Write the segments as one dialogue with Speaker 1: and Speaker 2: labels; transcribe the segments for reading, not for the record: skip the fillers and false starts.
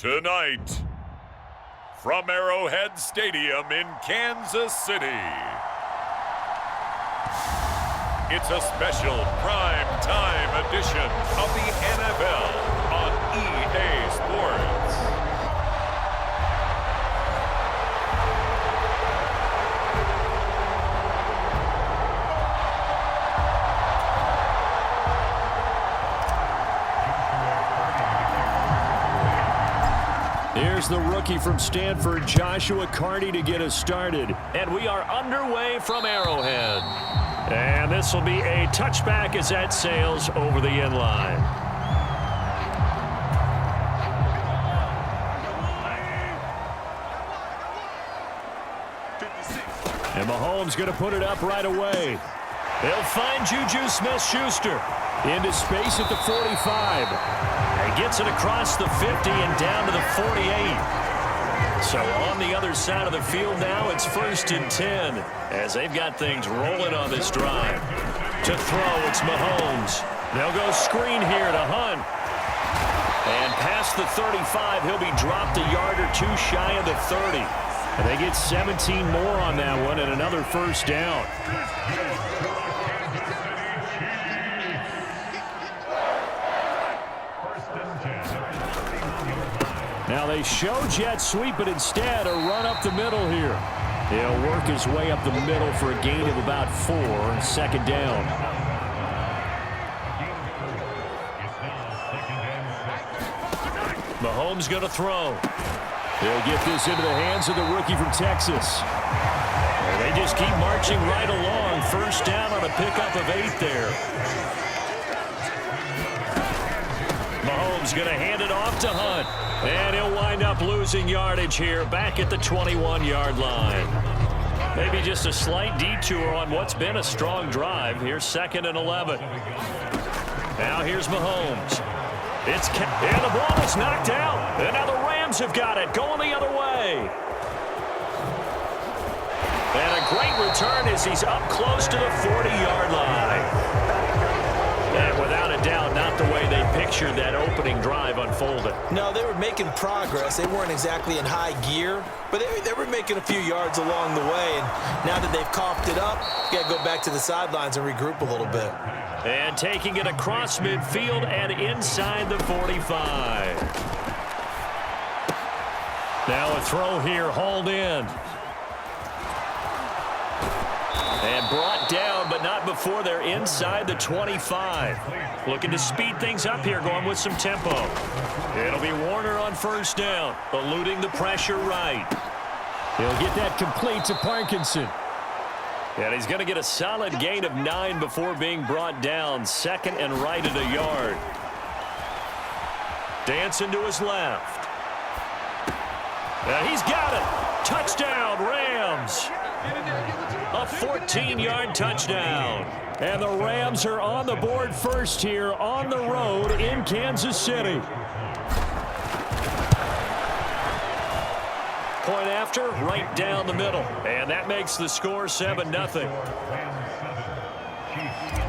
Speaker 1: Tonight, from Arrowhead Stadium in Kansas City, it's a special prime time edition of the NFL on EA Sports.
Speaker 2: Here's the rookie from Stanford, Joshua Carty, to get us started.
Speaker 3: And we are underway from Arrowhead. And this will be a touchback as that sails over the end line.
Speaker 2: And Mahomes going to put it up right away.
Speaker 3: They'll find Juju Smith-Schuster.
Speaker 2: Into space at the 45.
Speaker 3: And gets it across the 50 and down to the 48. So on the other side of the field now, it's 1st and 10 as they've got things rolling on this drive. To throw, it's Mahomes. They'll go screen here to Hunt. And past the 35, he'll be dropped a yard or two shy of the 30.
Speaker 2: And they get 17 more on that one and another first down. Now they show jet sweep, but instead a run up the middle here. He'll work his way up the middle for a gain of about 4, second down.
Speaker 3: Mahomes going to throw.
Speaker 2: He'll get this into the hands of the rookie from Texas.
Speaker 3: And they just keep marching right along. First down on a pickup of 8 there. Mahomes going to hand it off to Hunt. And he'll wind up losing yardage here back at the 21-yard line. Maybe just a slight detour on what's been a strong drive. Here's 2nd and 11. Now here's Mahomes. And the ball is knocked out. And now the Rams have got it going the other way. And a great return as he's up close to the 40-yard line. And without a doubt, not the way they pictured that opening drive unfolded.
Speaker 4: No, they were making progress. They weren't exactly in high gear, but they were making a few yards along the way. And now that they've coughed it up, you got to go back to the sidelines and regroup a little bit.
Speaker 3: And taking it across midfield and inside the 45. Now a throw here, hauled in. And brought down, but not before they're inside the 25. Looking to speed things up here, going with some tempo. It'll be Warner on first down, eluding the pressure right.
Speaker 2: He'll get that complete to Parkinson.
Speaker 3: And he's going to get a solid gain of 9 before being brought down. 2nd and right at a yard. Dancing to his left. And he's got it. Touchdown, Rams. A 14-yard touchdown.
Speaker 2: And the Rams are on the board first here on the road in Kansas City.
Speaker 3: Point after, right down the middle. And that makes the score 7-0.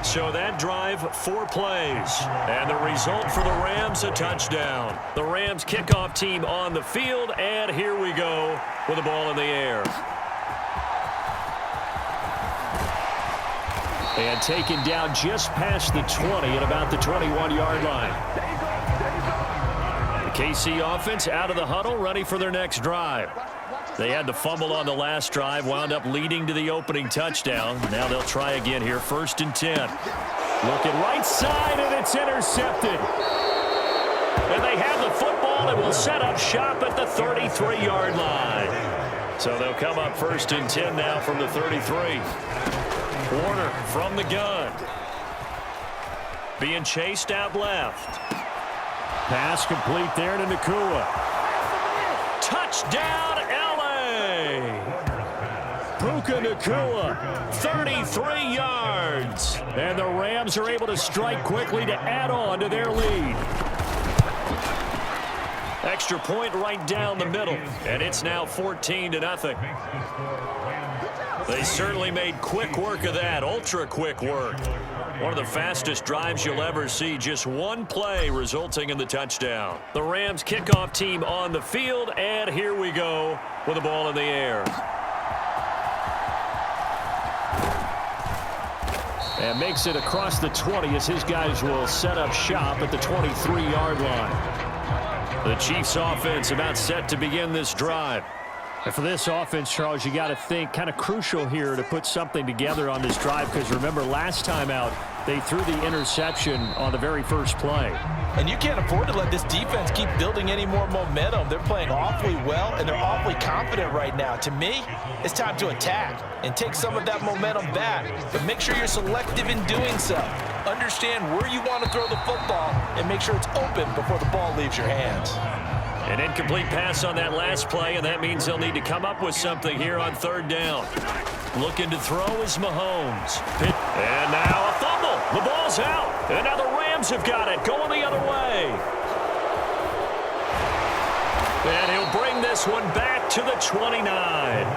Speaker 3: So that drive, 4 plays. And the result for the Rams, a touchdown. The Rams kickoff team on the field, and here we go with the ball in the air.
Speaker 2: And taken down just past the 20 at about the 21-yard line.
Speaker 3: The KC offense out of the huddle, ready for their next drive. They had the fumble on the last drive, wound up leading to the opening touchdown. Now they'll try again here, 1st and 10.
Speaker 2: Looking right side, and it's intercepted.
Speaker 3: And they have the football and will set up shop at the 33-yard line. So they'll come up 1st and 10 now from the 33. Warner from the gun. Being chased out left.
Speaker 2: Pass complete there to Nakua.
Speaker 3: Touchdown, L.A.
Speaker 2: Puka Nakua,
Speaker 3: 33 yards.
Speaker 2: And the Rams are able to strike quickly to add on to their lead.
Speaker 3: Extra point right down the middle. And it's now 14-0. They certainly made quick work of that, ultra quick work. One of the fastest drives you'll ever see. Just one play resulting in the touchdown. The Rams kickoff team on the field, and here we go with the ball in the air.
Speaker 2: And makes it across the 20 as his guys will set up shop at the 23-yard line.
Speaker 3: The Chiefs offense about set to begin this drive.
Speaker 2: And for this offense, Charles, you got to think kind of crucial here to put something together on this drive, because remember last time out they threw the interception on the very first play.
Speaker 4: And you can't afford to let this defense keep building any more momentum. They're playing awfully well, and they're awfully confident right now. To me, it's time to attack and take some of that momentum back. But make sure you're selective in doing so. Understand where you want to throw the football and make sure it's open before the ball leaves your hands.
Speaker 3: An incomplete pass on that last play, and that means they'll need to come up with something here on third down. Looking to throw is Mahomes. And now a fumble. The ball's out. And now the Rams have got it, going the other way. And he'll bring this one back to the 29.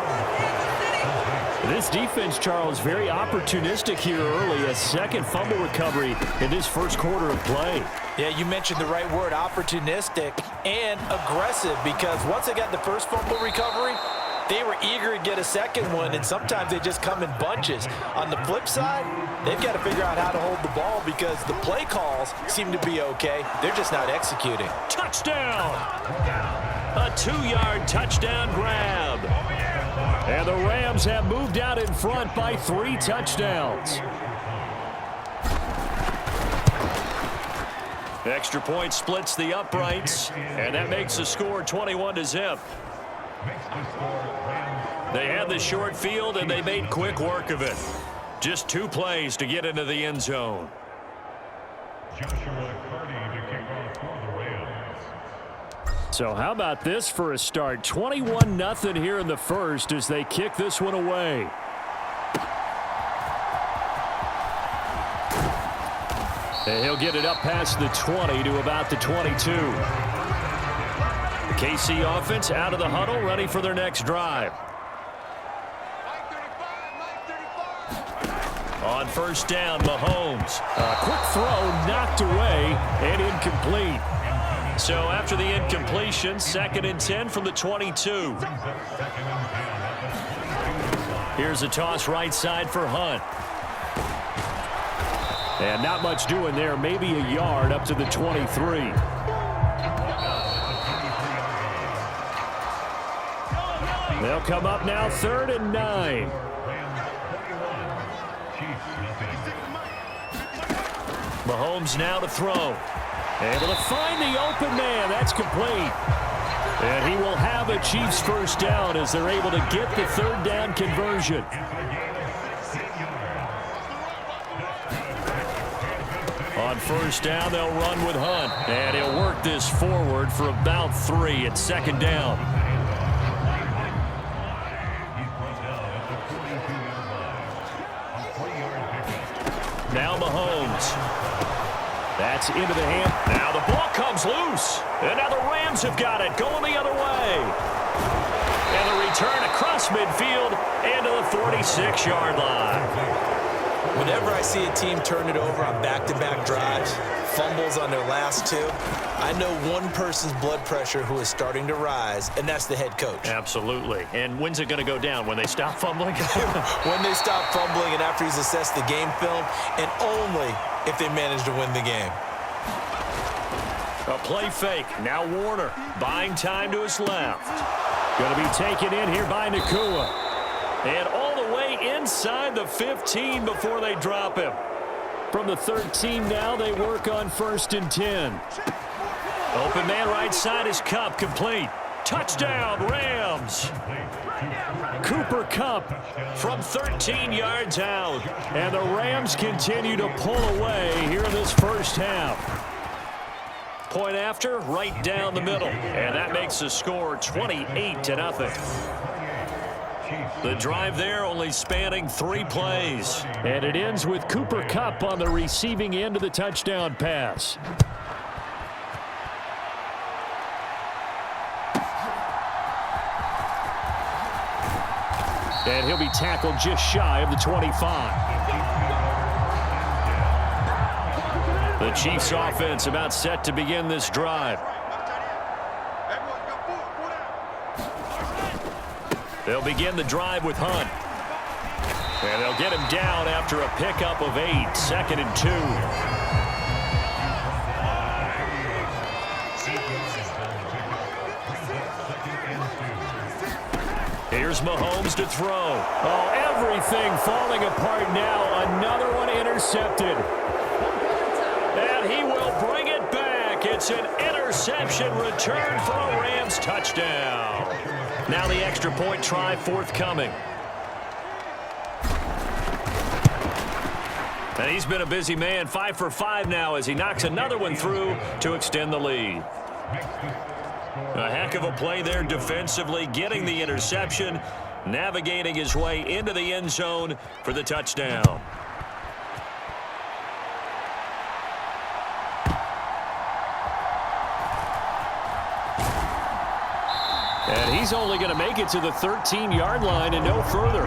Speaker 2: This defense, Charles, very opportunistic here early. A second fumble recovery in this first quarter of play.
Speaker 4: Yeah, you mentioned the right word, opportunistic and aggressive, because once they got the first fumble recovery, they were eager to get a second one, and sometimes they just come in bunches. On the flip side, they've got to figure out how to hold the ball because the play calls seem to be okay. They're just not executing.
Speaker 3: Touchdown! A 2-yard touchdown grab.
Speaker 2: And the Rams have moved out in front by 3 touchdowns.
Speaker 3: Extra point splits the uprights, and that makes the score 21-0. They had the short field, and they made quick work of it. Just 2 plays to get into the end zone.
Speaker 2: So how about this for a start? 21-0 here in the first as they kick this one away. And he'll get it up past the 20 to about the 22.
Speaker 3: The KC offense out of the huddle, ready for their next drive. On first down, Mahomes.
Speaker 2: A quick throw knocked away and incomplete.
Speaker 3: So after the incompletion, 2nd and 10 from the 22. Here's a toss right side for Hunt.
Speaker 2: And not much doing there, maybe a yard up to the 23. They'll come up now 3rd and 9.
Speaker 3: Mahomes now to throw.
Speaker 2: Able to find the open man. That's complete. And he will have a Chiefs first down as they're able to get the 3rd down conversion.
Speaker 3: On first down, they'll run with Hunt. And he'll work this forward for about 3 at 2nd down. Now Mahomes. That's into the hand. Now the ball comes loose. And now the Rams have got it, going the other way. And the return across midfield into the 46-yard line.
Speaker 4: Whenever I see a team turn it over on back-to-back drives, fumbles on their last 2, I know one person's blood pressure who is starting to rise, and that's the head coach.
Speaker 3: Absolutely. And when's it going to go down? When they stop fumbling?
Speaker 4: When they stop fumbling and after he's assessed the game film, and only if they manage to win the game.
Speaker 3: A play fake. Now Warner buying time to his left.
Speaker 2: Going to be taken in here by Nakua.
Speaker 3: And all the way inside the 15 before they drop him.
Speaker 2: From the 13 now, they work on 1st and 10.
Speaker 3: Open man right side is Kupp, complete. Touchdown, Rams.
Speaker 2: Cooper Kupp
Speaker 3: from 13 yards out.
Speaker 2: And the Rams continue to pull away here in this first half.
Speaker 3: Point after, right down the middle. And that makes the score 28-0. The drive there only spanning 3 plays.
Speaker 2: And it ends with Cooper Kupp on the receiving end of the touchdown pass. And he'll be tackled just shy of the 25.
Speaker 3: The Chiefs offense about set to begin this drive. They'll begin the drive with Hunt. And they'll get him down after a pickup of 8, 2nd and 2. Here's Mahomes to throw.
Speaker 2: Oh, everything falling apart now. Another one intercepted.
Speaker 3: And he will bring it back. It's an interception return for a Rams touchdown. Now the extra point try forthcoming. And he's been a busy man, 5 for 5 now as he knocks another one through to extend the lead. A heck of a play there defensively, getting the interception, navigating his way into the end zone for the touchdown.
Speaker 2: And he's only going to make it to the 13-yard line and no further.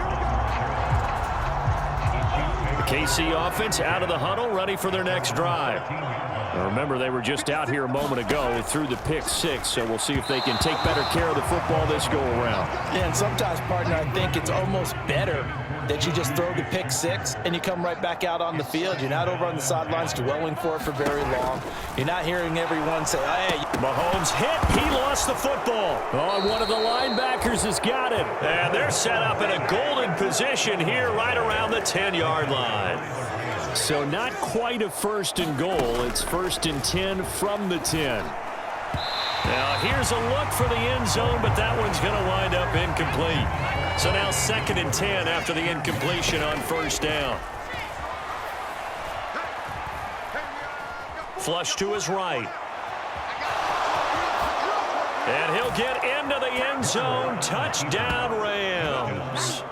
Speaker 2: The KC offense out of the huddle, ready for their next drive. Now remember, they were just out here a moment ago through the pick 6, so we'll see if they can take better care of the football this go-around.
Speaker 4: Yeah, and sometimes, partner, I think it's almost better that you just throw the pick 6 and you come right back out on the field. You're not over on the sidelines dwelling for it for very long. You're not hearing everyone say, hey.
Speaker 3: Mahomes hit. He lost the football.
Speaker 2: Oh, and one of the linebackers has got it.
Speaker 3: And they're set up in a golden position here right around the 10-yard line.
Speaker 2: So not quite a 1st and goal. It's 1st and 10 from the 10.
Speaker 3: Now here's a look for the end zone, but that one's going to wind up incomplete. So now 2nd and 10 after the incompletion on 1st down. Flush to his right. And he'll get into the end zone. Touchdown, Rams.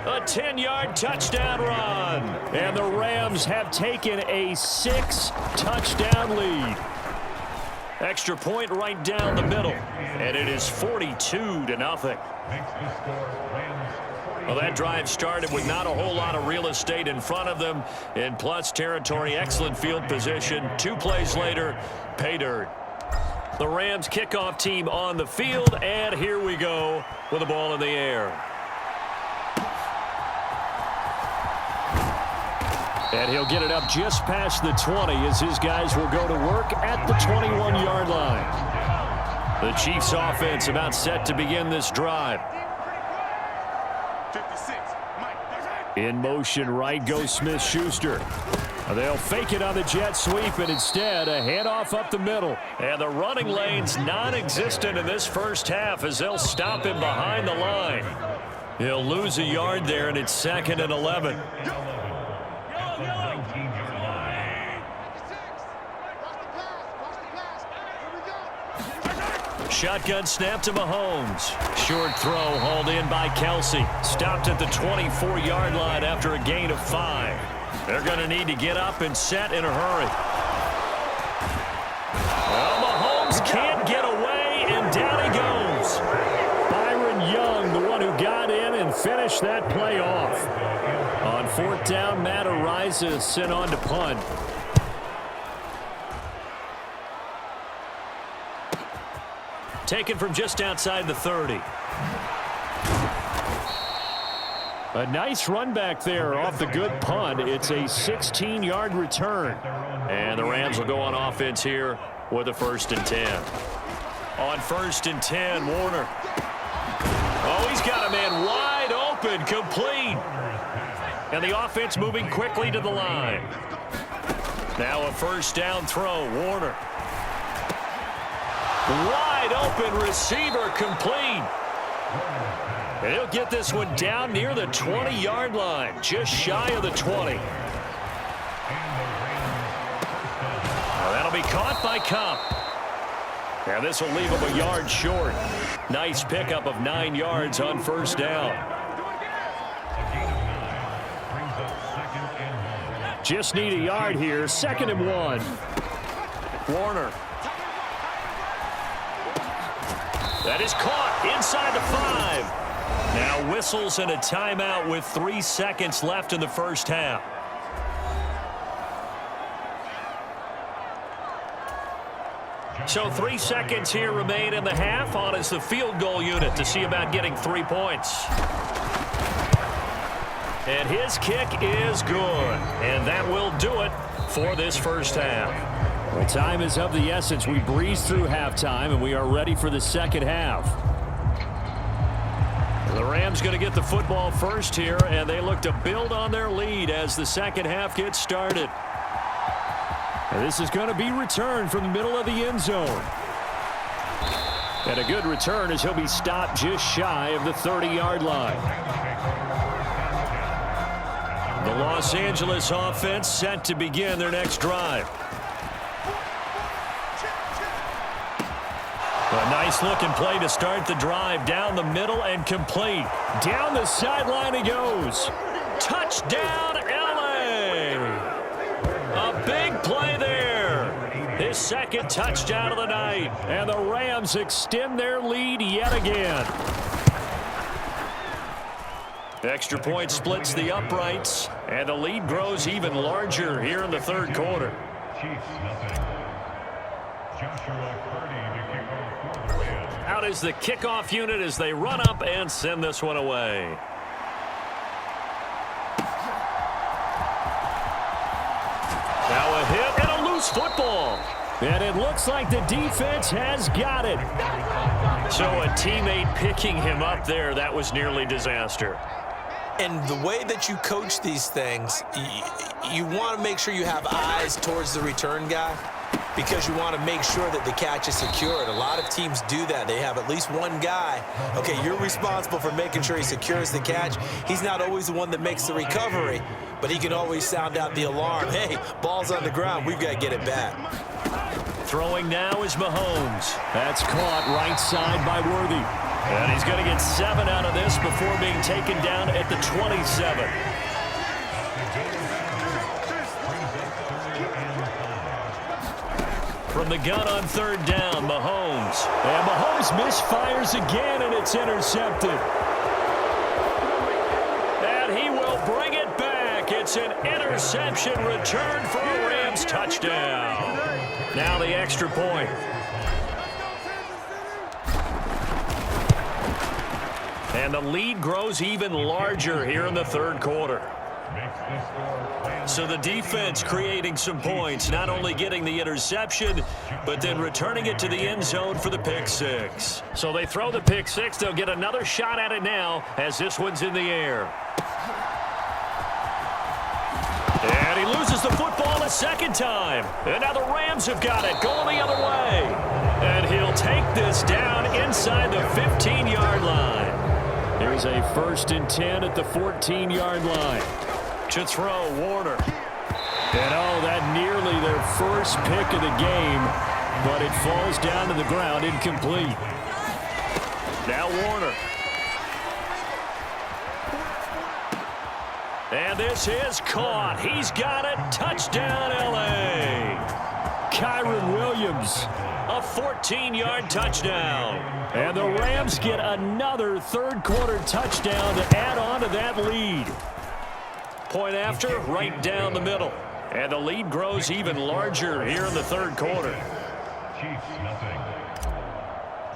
Speaker 3: A 10-yard touchdown run.
Speaker 2: And the Rams have taken a 6-touchdown lead.
Speaker 3: Extra point right down the middle. And it is 42-0. Well, that drive started with not a whole lot of real estate in front of them. In plus territory, excellent field position. 2 plays later, pay dirt. The Rams kickoff team on the field. And here we go with the ball in the air.
Speaker 2: And he'll get it up just past the 20 as his guys will go to work at the 21-yard line.
Speaker 3: The Chiefs offense about set to begin this drive.
Speaker 2: In motion right goes Smith-Schuster. They'll fake it on the jet sweep, and instead a handoff up the middle.
Speaker 3: And the running lane's non-existent in this first half as they'll stop him behind the line. He'll lose a yard there, and it's 2nd and 11. Shotgun snap to Mahomes. Short throw hauled in by Kelsey. Stopped at the 24-yard line after a gain of 5. They're going to need to get up and set in a hurry. Well, Mahomes can't get away, and down he goes.
Speaker 2: Byron Young, the one who got in and finished that play off. On 4th down, Matt Ariza sent on to punt.
Speaker 3: Taken from just outside the 30.
Speaker 2: A nice run back there off the good punt. It's a 16-yard return.
Speaker 3: And the Rams will go on offense here with a 1st and 10. On 1st and 10, Warner. Oh, he's got a man wide open, complete. And the offense moving quickly to the line. Now a 1st down throw, Warner. Wide open receiver, complete. And he'll get this one down near the 20-yard line, just shy of the 20. Well, that'll be caught by Cup. And this will leave him a yard short. Nice pickup of 9 yards on 1st down.
Speaker 2: Just need a yard here. 2nd and 1.
Speaker 3: Warner. That is caught inside the 5. Now whistles and a timeout with 3 seconds left in the first half. So 3 seconds here remain in the half. On is the field goal unit to see about getting 3 points. And his kick is good. And that will do it for this first half.
Speaker 2: Well, time is of the essence. We breeze through halftime, and we are ready for the second half.
Speaker 3: The Rams going to get the football first here, and they look to build on their lead as the second half gets started.
Speaker 2: And this is going to be returned from the middle of the end zone. And a good return as he'll be stopped just shy of the 30-yard line.
Speaker 3: The Los Angeles offense set to begin their next drive. A nice-looking play to start the drive down the middle and complete.
Speaker 2: Down the sideline he goes.
Speaker 3: Touchdown, L.A. A big play there. His second touchdown of the night.
Speaker 2: And the Rams extend their lead yet again.
Speaker 3: The extra point splits the uprights, and the lead grows even larger here in the third quarter. Out is the kickoff unit as they run up and send this one away. Now a hit and a loose football.
Speaker 2: And it looks like the defense has got it.
Speaker 3: So a teammate picking him up there, that was nearly disaster.
Speaker 4: And the way that you coach these things, you want to make sure you have eyes towards the return guy because you want to make sure that the catch is secured. A lot of teams do that. They have at least one guy. Okay, you're responsible for making sure he secures the catch. He's not always the one that makes the recovery, but he can always sound out the alarm. Hey, ball's on the ground. We've got to get it back.
Speaker 3: Throwing now is Mahomes.
Speaker 2: That's caught right side by Worthy.
Speaker 3: And he's going to get 7 out of this before being taken down at the 27. From the gun on third down, Mahomes.
Speaker 2: And Mahomes misfires again, and it's intercepted.
Speaker 3: And he will bring it back. It's an interception return for a Rams touchdown. Now the extra point. And the lead grows even larger here in the third quarter. So the defense creating some points, not only getting the interception, but then returning it to the end zone for the pick six. So they throw the pick six. They'll get another shot at it now as this one's in the air. And he loses the football a second time. And now the Rams have got it, going the other way. And he'll take this down inside the 15-yard line.
Speaker 2: There's a 1st and 10 at the 14-yard line.
Speaker 3: To throw, Warner.
Speaker 2: And oh, that nearly their first pick of the game, but it falls down to the ground incomplete.
Speaker 3: Now Warner. And this is caught. He's got it. Touchdown, L.A.
Speaker 2: Kyron Williams.
Speaker 3: A 14-yard touchdown.
Speaker 2: And the Rams get another third-quarter touchdown to add on to that lead.
Speaker 3: Point after, right down the middle. And the lead grows even larger here in the third quarter.
Speaker 1: Chiefs nothing.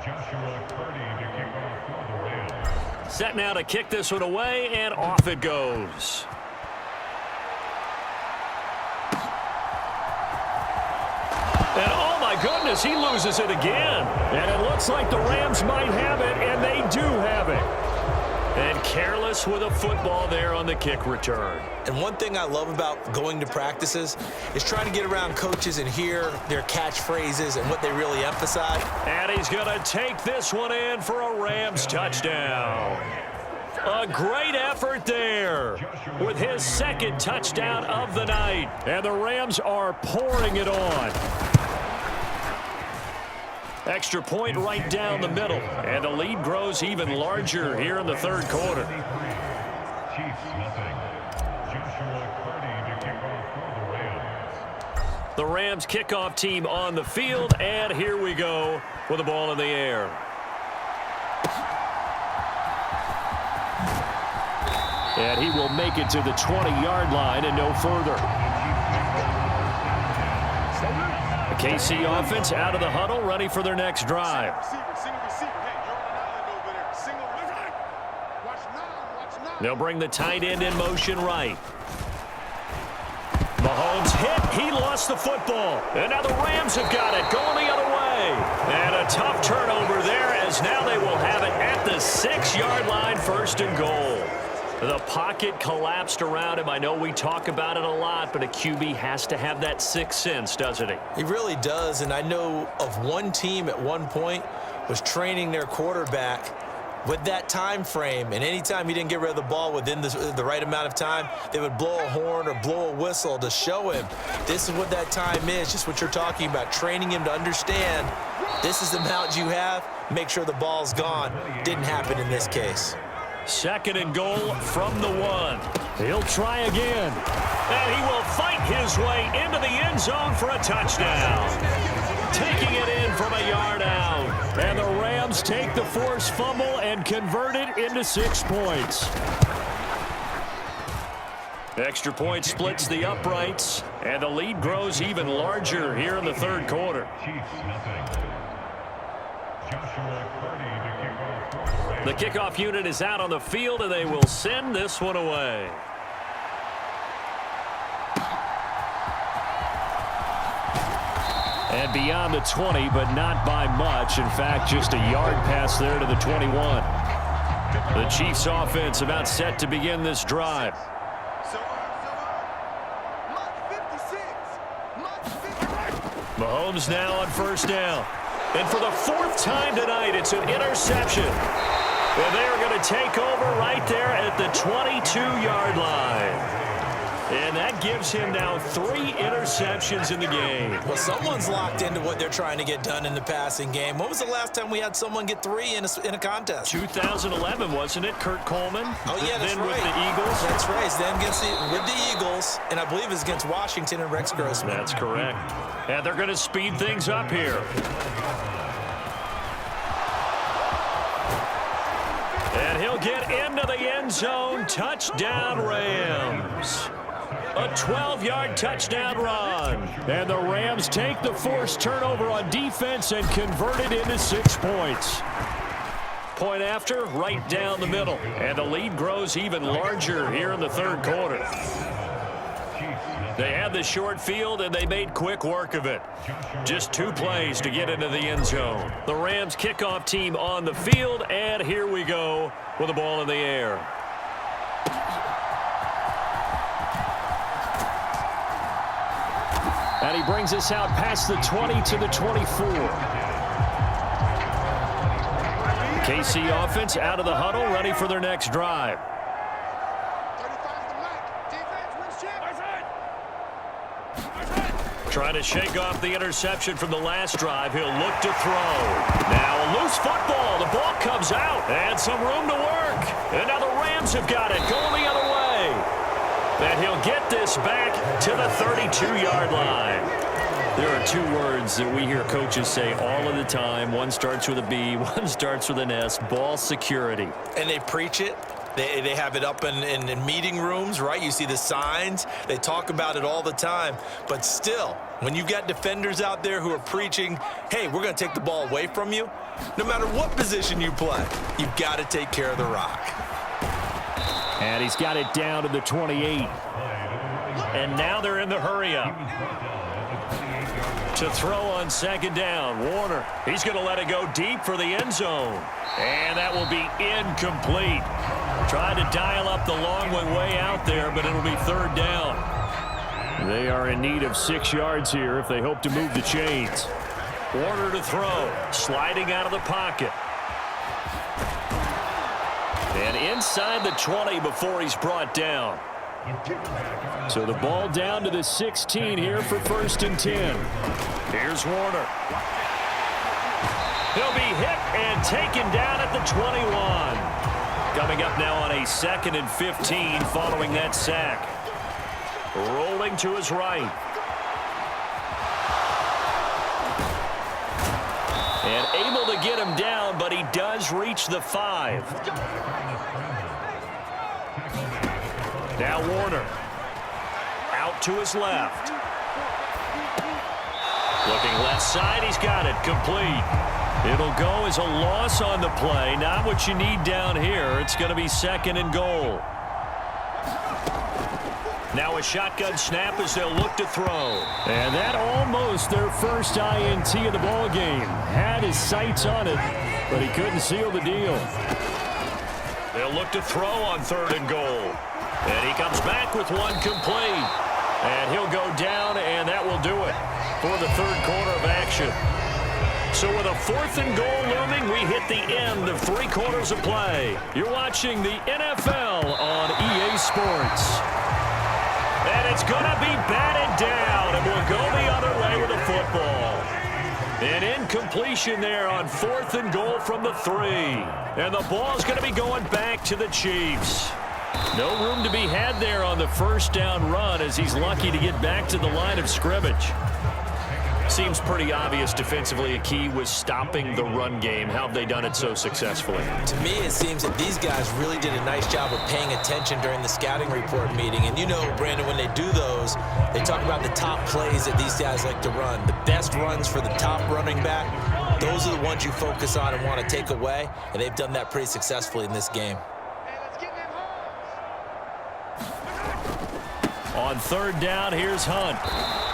Speaker 1: Joshua Purdy to kick off for the Rams.
Speaker 3: Set now to kick this one away, and off it goes. And oh my goodness, he loses it again.
Speaker 2: And it looks like the Rams might have it, and they do have it.
Speaker 3: And careless with a football there on the kick return.
Speaker 4: And one thing I love about going to practices is trying to get around coaches and hear their catchphrases and what they really emphasize.
Speaker 3: And he's going to take this one in for a Rams touchdown. A great effort there with his second touchdown of the night.
Speaker 2: And the Rams are pouring it on.
Speaker 3: Extra point right down the middle. And the lead grows even larger here in the third quarter.
Speaker 1: Chiefs nothing. Joshua Purdy to kick off for the Rams.
Speaker 3: The Rams kickoff team on the field, and here we go with the ball in the air.
Speaker 2: And he will make it to the 20-yard line and no further. KC offense out of the huddle, ready for their next drive. They'll bring the tight end in motion right. Mahomes hit. He lost the football. And now the Rams have got it, going the other way. And a tough turnover there, as now they will have it at the 6-yard line, 1st and goal. The pocket collapsed around him. I know we talk about it a lot, but a QB has to have that sixth sense, doesn't he?
Speaker 4: He really does, and I know of one team at one point was training their quarterback with that time frame, and anytime he didn't get rid of the ball within the right amount of time, they would blow a horn or blow a whistle to show him this is what that time is, just what you're talking about, training him to understand this is the amount you have, make sure the ball's gone. Didn't happen in this case.
Speaker 2: 2nd and goal from the 1. He'll try again. And he will fight his way into the end zone for a touchdown. Taking it in from a yard out. And the Rams take the forced fumble and convert it into 6 points. Extra point splits the uprights, and the lead grows even larger here in the 3rd quarter. The kickoff unit is out on the field, and they will send this one away. And beyond the 20, but not by much. In fact, just a yard pass there to the 21. The Chiefs offense about set to begin this drive. Mahomes now on 1st down. And for the 4th time tonight, it's an interception. Well, they are going to take over right there at the 22-yard line. And that gives him now 3 interceptions in the game.
Speaker 4: Well, someone's locked into what they're trying to get done in the passing game. When was the last time we had someone get 3 in a contest?
Speaker 2: 2011, wasn't it? Kurt Coleman?
Speaker 4: Oh, yeah, that's
Speaker 2: then
Speaker 4: right.
Speaker 2: with the Eagles.
Speaker 4: That's right. Then with the Eagles, and I believe it's against Washington and Rex Grossman.
Speaker 2: That's correct. And they're going to speed things up here. And he'll get into the end zone. Touchdown, Rams. A 12-yard touchdown run. And the Rams take the forced turnover on defense and convert it into 6 points. Point after, right down the middle. And the lead grows even larger here in the 3rd quarter. They had the short field, and they made quick work of it. Just 2 plays to get into the end zone. The Rams kickoff team on the field, and here we go with the ball in the air. And he brings us out past the 20 to the 24. KC offense out of the huddle, ready for their next drive. Trying to shake off the interception from the last drive. He'll look to throw. Now a loose football. The ball comes out. And some room to work. And now the Rams have got it. Going the other way. And he'll get this back to the 32-yard line. There are 2 words that we hear coaches say all of the time. One starts with a B, one starts with an S. Ball security.
Speaker 4: And they preach it. They have it up in meeting rooms, right? You see the signs. They talk about it all the time. But still, when you've got defenders out there who are preaching, hey, we're going to take the ball away from you, no matter what position you play, you've got to take care of the rock.
Speaker 2: And he's got it down to the 28. And now they're in the hurry-up. To throw on 2nd down, Warner. He's going to let it go deep for the end zone. And that will be incomplete. Tried to dial up the long one way out there, but it'll be 3rd down. They are in need of 6 yards here if they hope to move the chains. Warner to throw, sliding out of the pocket. And inside the 20 before he's brought down. So the ball down to the 16 here for 1st and 10. Here's Warner. He'll be hit and taken down at the 21. Coming up now on a 2nd and 15 following that sack. Rolling to his right. And able to get him down, but he does reach the 5. Now Warner. Out to his left. Looking left side, he's got it, complete. It'll go as a loss on the play. Not what you need down here. It's going to be 2nd and goal. Now a shotgun snap as they'll look to throw.
Speaker 3: And that almost their first INT of the ball game. Had his sights on it, but he couldn't seal the deal.
Speaker 2: They'll look to throw on 3rd and goal. And he comes back with one complete. And he'll go down, and that will do it for the 3rd quarter of action. So with a 4th and goal looming, we hit the end of 3 quarters of play. You're watching the NFL on EA Sports. And it's going to be batted down, and we'll go the other way with the football. An incompletion there on 4th and goal from the 3. And the ball's going to be going back to the Chiefs. No room to be had there on the 1st down run as he's lucky to get back to the line of scrimmage. Seems pretty obvious defensively a key was stopping the run game. How have they done it so successfully?
Speaker 4: To me, it seems that these guys really did a nice job of paying attention during the scouting report meeting. And you know, Brandon, when they do those, they talk about the top plays that these guys like to run. The best runs for the top running back, those are the ones you focus on and want to take away. And they've done that pretty successfully in this game.
Speaker 2: On 3rd down, here's Hunt.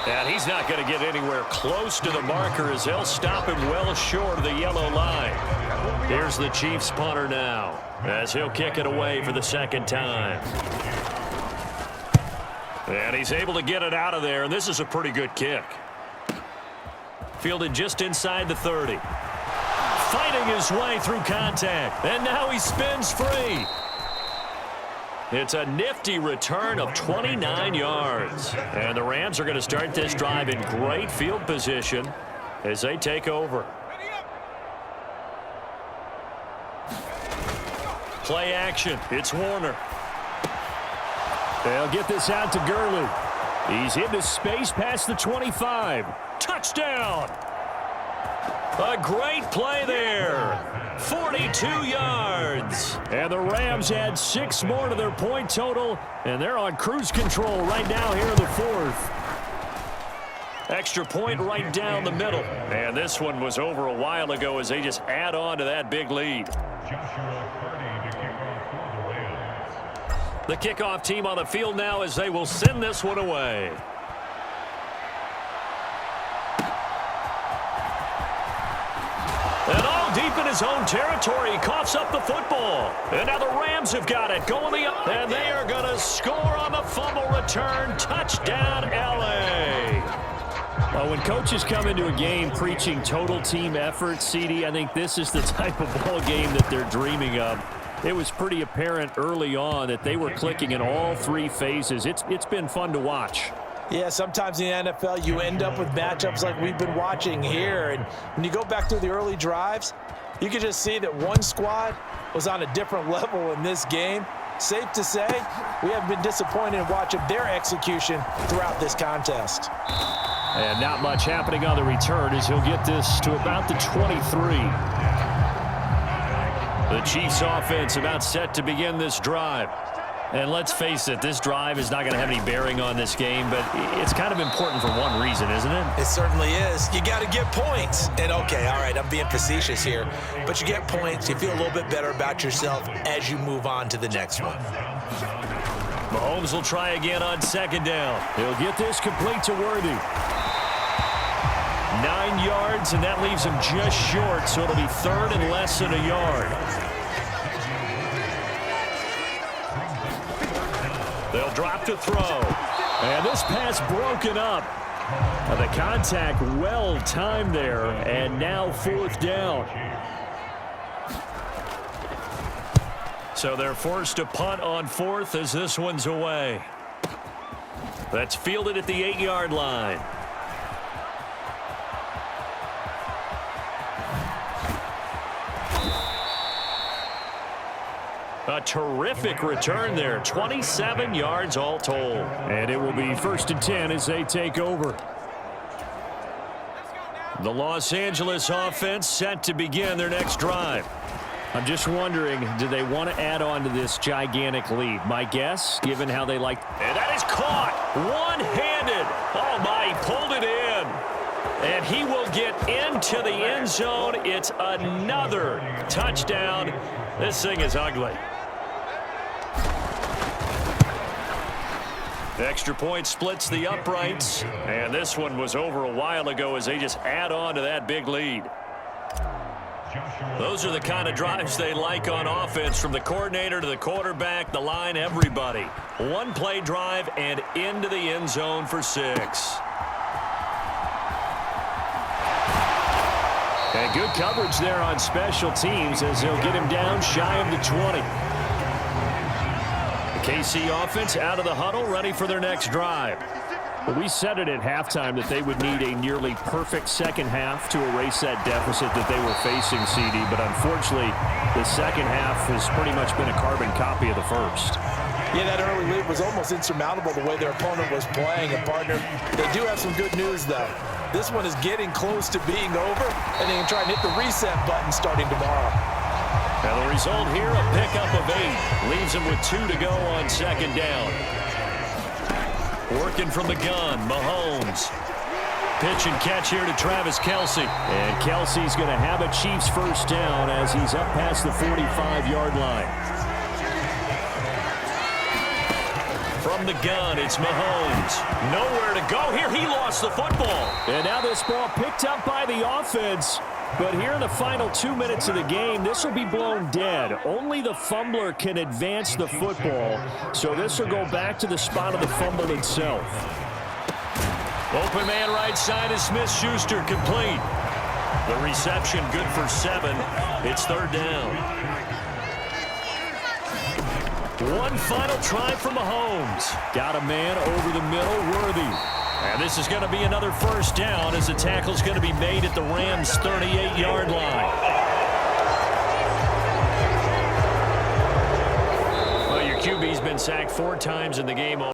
Speaker 2: And he's not going to get anywhere close to the marker as they'll stop him well short of the yellow line. Here's the Chiefs punter now as he'll kick it away for the 2nd time. And he's able to get it out of there, and this is a pretty good kick. Fielded just inside the 30. Fighting his way through contact, and now he spins free. It's a nifty return of 29 yards. And the Rams are going to start this drive in great field position as they take over. Play action. It's Warner.
Speaker 3: They'll get this out to Gurley. He's into space past the 25.
Speaker 2: Touchdown! A great play there. 42 yards.
Speaker 3: And the Rams add 6 more to their point total, and they're on cruise control right now here in the 4th.
Speaker 2: Extra point right down the middle. And this one was over a while ago as they just add on to that big lead. The kickoff team on the field now as they will send this one away. And all deep in his own territory, he coughs up the football. And now the Rams have got it. Going the up, and they are going to score on the fumble return. Touchdown, L.A.
Speaker 3: Well, when coaches come into a game preaching total team effort, CD, I think this is the type of ball game that they're dreaming of. It was pretty apparent early on that they were clicking in all 3 phases. It's been fun to watch.
Speaker 4: Yeah, sometimes in the NFL you end up with matchups like we've been watching here. And when you go back through the early drives, you can just see that one squad was on a different level in this game. Safe to say, we have been disappointed in watching their execution throughout this contest.
Speaker 3: And not much happening on the return as he'll get this to about the 23.
Speaker 2: The Chiefs offense about set to begin this drive.
Speaker 3: And let's face it, this drive is not going to have any bearing on this game, but it's kind of important for one reason, isn't it?
Speaker 4: It certainly is. You got to get points. And okay, all right, I'm being facetious here, but you get points, you feel a little bit better about yourself as you move on to the next one.
Speaker 2: Mahomes will try again on 2nd down.
Speaker 3: He'll get this complete to Worthy.
Speaker 2: 9 yards, and that leaves him just short, so it'll be 3rd and less than a yard. They'll drop to throw.
Speaker 3: And this pass broken up. The contact well timed there, and now 4th down.
Speaker 2: So they're forced to punt on 4th as this one's away. That's fielded at the 8-yard line. A terrific return there. 27 yards all told.
Speaker 3: And it will be 1st and 10 as they take over.
Speaker 2: The Los Angeles offense set to begin their next drive.
Speaker 3: I'm just wondering, do they want to add on to this gigantic lead? My guess, given how they like...
Speaker 2: And that is caught. One-handed. Oh, my, he pulled it in. And get into the end zone. It's another touchdown. This thing is ugly. The extra point splits the uprights, and this one was over a while ago as they just add on to that big lead. Those are the kind of drives they like on offense, from the coordinator to the quarterback, the line, everybody. One play drive and into the end zone for 6. And good coverage there on special teams as they'll get him down shy of the 20. The KC offense out of the huddle, ready for their next drive.
Speaker 3: Well, we said it at halftime that they would need a nearly perfect second half to erase that deficit that they were facing, CD. But unfortunately, the second half has pretty much been a carbon copy of the first.
Speaker 4: Yeah, that early lead was almost insurmountable the way their opponent was playing. And, partner, they do have some good news, though. This one is getting close to being over, and they can try and hit the reset button starting tomorrow.
Speaker 2: And the result here, a pickup of 8. Leaves them with 2 to go on second down. Working from the gun, Mahomes. Pitch and catch here to Travis Kelce.
Speaker 3: And Kelce's going to have a Chiefs first down as he's up past the 45-yard line.
Speaker 2: From the gun, it's Mahomes. Nowhere to go here. He lost the football.
Speaker 3: And now this ball picked up by the offense. But here in the final 2 minutes of the game, this will be blown dead. Only the fumbler can advance the football. So this will go back to the spot of the fumble itself.
Speaker 2: Open man right side is Smith-Schuster, complete. The reception good for 7. It's third down. One final try from Mahomes.
Speaker 3: Got a man over the middle, Worthy.
Speaker 2: And this is going to be another first down as the tackle's going to be made at the Rams' 38-yard line. Well, your QB's been sacked 4 times in the game.